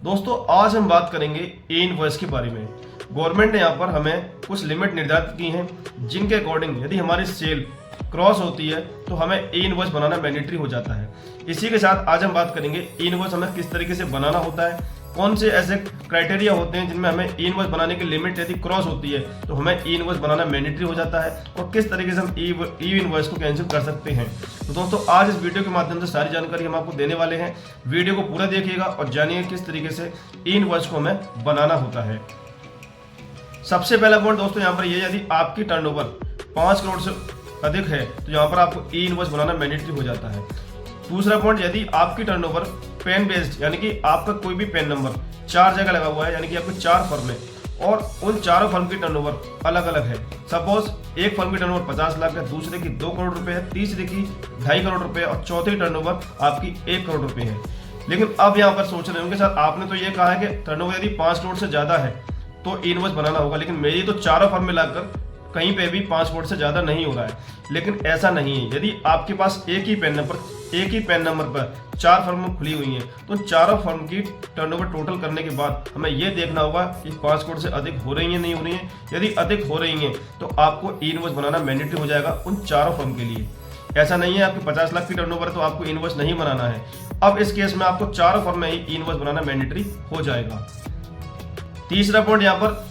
दोस्तों आज हम बात करेंगे ई इनवॉइस के बारे में। गवर्नमेंट ने यहाँ पर हमें कुछ लिमिट निर्धारित की हैं जिनके अकॉर्डिंग यदि हमारी सेल क्रॉस होती है तो हमें ई इनवॉइस बनाना मैंडेटरी हो जाता है। इसी के साथ आज हम बात करेंगे ई इनवॉइस हमें किस तरीके से बनाना होता है, कौन से ऐसे क्राइटेरिया होते हैं जिनमें हमें ई इनवॉइस बनाने की लिमिट यदि क्रॉस होती है तो हमें ई इनवॉइस बनाना मैंडेटरी हो जाता है, और किस तरीके से हम ई इनवॉइस को कैंसिल कर सकते हैं। तो दोस्तों आज इस वीडियो के माध्यम से सारी जानकारी हम आपको देने वाले हैं। वीडियो को पूरा देखिएगा और जानिए किस तरीके से ई इनवॉइस को हमें बनाना होता है। सबसे पहला पॉइंट दोस्तों यहाँ पर यदि आपकी टर्नओवर 5 करोड़ से अधिक है तो यहाँ पर आपको ई इनवॉइस बनाना मैंडेटरी हो जाता है। दूसरा पॉइंट, यदि आपकी टर्नओवर पेन बेस्ड यानी कि आपका कोई भी पेन नंबर 4 जगह लगा हुआ है, यानी कि आपके 4 फर्म है और उन चारों फर्म की टर्नओवर अलग अलग है। सपोज एक फर्म की टर्नओवर 50 लाख है, दूसरे की 2 करोड़ रुपए है, तीसरे की 2.5 करोड़ रुपए और चौथी टर्नओवर आपकी 1 करोड़ रुपए है। लेकिन अब यहाँ पर सोच रहे होंगे सर आपने तो ये कहा है कि टर्नओवर यदि 5 करोड़ से ज्यादा है तो ई इनवॉइस बनाना होगा, लेकिन मेरी तो चारों फर्म मिलाकर कहीं पे भी 5 करोड़ से ज्यादा नहीं हो रहा है। लेकिन ऐसा नहीं है, यदि आपके पास एक ही पेन नंबर पर 4 फर्म खुली हुई हैं तो चारों फर्म की टर्नओवर टोटल करने के बाद हमें यह देखना होगा कि 5 करोड़ से अधिक हो रही है नहीं हो रही है। यदि अधिक हो रही हैं तो आपको ई इनवॉइस बनाना मैंडेटरी हो जाएगा उन चारों फर्म के लिए। ऐसा नहीं है आपकी 50 लाख की टर्नओवर है तो आपको इनवॉइस नहीं बनाना है। अब इस केस में आपको चारों फर्म में ही इनवॉइस बनाना मैंडेटरी हो जाएगा। तीसरा पॉइंट यहाँ पर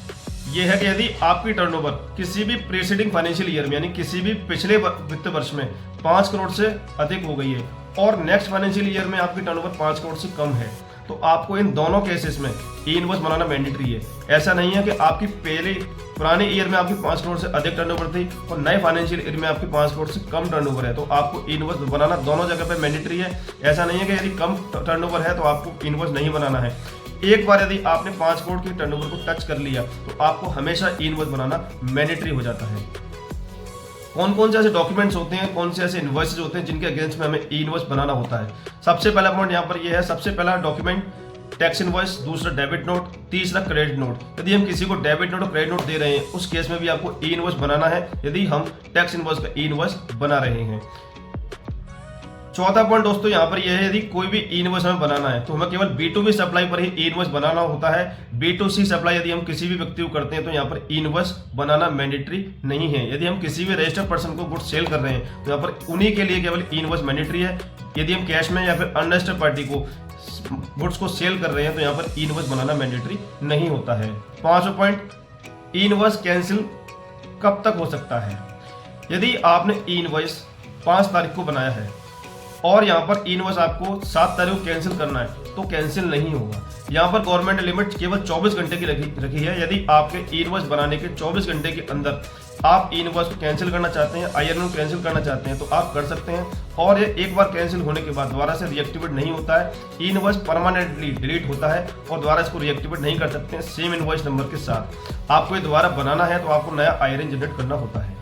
यह है कि यदि आपकी टर्नओवर किसी भी प्रीसीडिंग फाइनेंशियल ईयर में यानी किसी भी पिछले वित्त वर्ष में 5 करोड़ से अधिक हो गई है और नेक्स्ट फाइनेंशियल ईयर में आपकी टर्नओवर 5 करोड़ से कम है तो आपको इन दोनों केसेस में ई इनवॉइस बनाना मैंडेटरी है। ऐसा नहीं है कि आपकी पुराने ईयर में आपकी 5 करोड़ से अधिक टर्नओवर थी और नए फाइनेंशियल ईयर में आपकी 5 करोड़ से कम टर्नओवर है तो आपको ई इनवॉइस बनाना दोनों जगह पे मैंडेटरी है। ऐसा नहीं है कि यदि कम टर्नओवर है तो आपको इनवॉइस नहीं बनाना है। एक बार यदि आपने 5 करोड़ की टर्नओवर को टच कर लिया तो आपको हमेशा ई इनवॉइस बनाना मैंडेटरी हो जाता है। कौन कौन से ऐसे डॉक्यूमेंट्स होते हैं, कौन से ऐसे इनवॉइसेज होते हैं जिनके अगेंस्ट में हमें ई इनवॉइस बनाना होता है। सबसे पहला पॉइंट यहाँ पर यह है, सबसे पहला डॉक्यूमेंट टैक्स इनवॉइस, दूसरा डेबिट नोट, तीसरा क्रेडिट नोट। यदि हम किसी को डेबिट नोट और क्रेडिट नोट दे रहे हैं उस केस में भी आपको ई इनवॉइस बनाना है यदि हम टैक्स इनवॉइस का ई इनवॉइस बना रहे हैं। चौथा पॉइंट दोस्तों यहाँ पर यह है, यदि कोई भी ई इनवॉइस हमें बनाना है तो हमें केवल B2B सप्लाई पर ही ई इनवॉइस बनाना होता है। B2C सप्लाई यदि हम किसी भी व्यक्ति को करते हैं तो यहाँ पर ई इनवॉइस बनाना मैंडेटरी नहीं है। यदि हम किसी भी रजिस्टर्ड पर्सन को गुड्स सेल कर रहे हैं तो यहाँ पर उन्हीं के लिए केवल ई इनवॉइस मैंडेटरी है। यदि हम कैश में या फिर अनरजिस्टर्ड पार्टी को गुड्स को सेल कर रहे हैं तो यहाँ पर ई इनवॉइस बनाना मैंडेटरी नहीं होता है। पांचवा पॉइंट, ई इनवॉइस कैंसिल कब तक हो सकता है। यदि आपने ई इनवॉइस 5 तारीख को बनाया है और यहाँ पर ई इनवॉइस आपको 7 तारीख को कैंसिल करना है तो कैंसिल नहीं होगा। यहाँ पर गवर्नमेंट ने लिमिट केवल 24 घंटे की रखी है। यदि आपके ई इनवॉइस बनाने के 24 घंटे के अंदर आप ई इनवॉइस को कैंसिल करना चाहते हैं, IRN को कैंसिल करना चाहते हैं तो आप कर सकते हैं और ये एक बार कैंसिल होने के बाद दोबारा से रीएक्टिवेट नहीं होता है। ई इनवॉइस परमानेंटली डिलीट होता है और दोबारा इसको रीएक्टिवेट नहीं कर सकते हैं सेम इनवॉइस नंबर के साथ। आपको ये दोबारा बनाना है तो आपको नया IRN जनरेट करना होता है।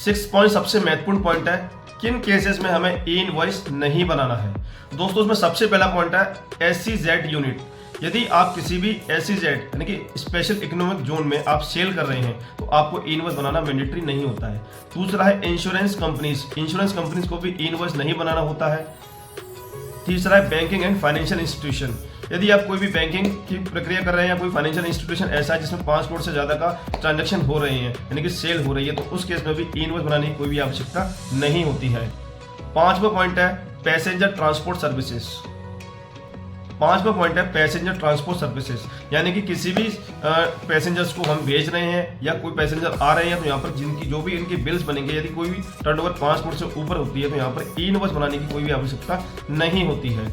6 पॉइंट सबसे महत्वपूर्ण पॉइंट है, किन केसेस में हमें ई इनवॉइस नहीं बनाना है। दोस्तों उसमें सबसे पहला पॉइंट है SEZ यूनिट। यदि आप किसी भी SEZ यानी कि स्पेशल इकोनॉमिक जोन में आप सेल कर रहे हैं तो आपको ई इनवॉइस बनाना मैंडेटरी नहीं होता है। दूसरा है इंश्योरेंस कंपनीज को भी ई इनवॉइस नहीं बनाना होता है। तीसरा है बैंकिंग एंड फाइनेंशियल इंस्टीट्यूशन। यदि आप कोई भी बैंकिंग की प्रक्रिया कर रहे हैं या कोई फाइनेंशियल इंस्टीट्यूशन ऐसा है जिसमें 5 करोड़ से ज़्यादा का ट्रांजैक्शन हो रहे हैं यानी कि सेल हो रही है तो उस केस में भी ई इनवॉइस बनाने की कोई भी आवश्यकता नहीं होती है। पांचवा पॉइंट है पैसेंजर ट्रांसपोर्ट सर्विसेज। यानी कि किसी भी पैसेंजर्स को हम भेज रहे हैं या कोई पैसेंजर आ रहे हैं तो यहाँ पर जिनकी जो भी इनकी बिल्स बनेंगे यदि कोई भी टर्नओवर 5 करोड़ से ऊपर होती है तो यहाँ पर ई इनवॉइस बनाने की कोई भी आवश्यकता नहीं होती है।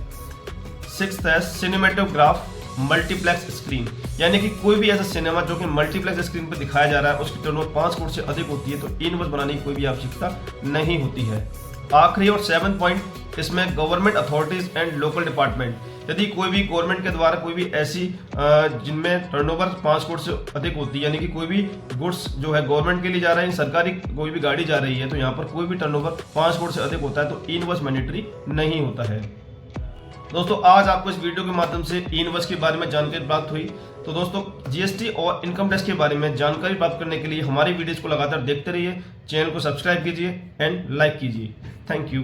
6 है सिनेमेटोग्राफ मल्टीप्लेक्स स्क्रीन। यानी कि कोई भी ऐसा सिनेमा जो कि मल्टीप्लेक्स स्क्रीन पर दिखाया जा रहा है उसकी टर्नओवर 5 करोड़ से अधिक होती है तो ई इनवॉइस बनाने की कोई भी आवश्यकता नहीं होती है। आखिरी और 7 पॉइंट, इसमें government authorities and local department. यदि कोई भी गवर्नमेंट के द्वारा कोई भी ऐसी जिनमें टर्नओवर 5 करोड़ से अधिक होती है यानी कि कोई भी गुड्स जो है गवर्नमेंट के लिए जा रहे हैं, सरकारी कोई भी गाड़ी जा रही है तो यहाँ पर कोई भी टर्नओवर 5 करोड़ से अधिक होता है तो ई इनवॉइस मैंडेटरी नहीं होता है। दोस्तों आज आपको इस वीडियो के माध्यम से ई इनवॉइस के बारे में जानकारी प्राप्त हुई। तो दोस्तों जीएसटी और इनकम टैक्स के बारे में जानकारी प्राप्त करने के लिए हमारी वीडियोस को लगातार देखते रहिए, चैनल को सब्सक्राइब कीजिए एंड लाइक कीजिए। Thank you.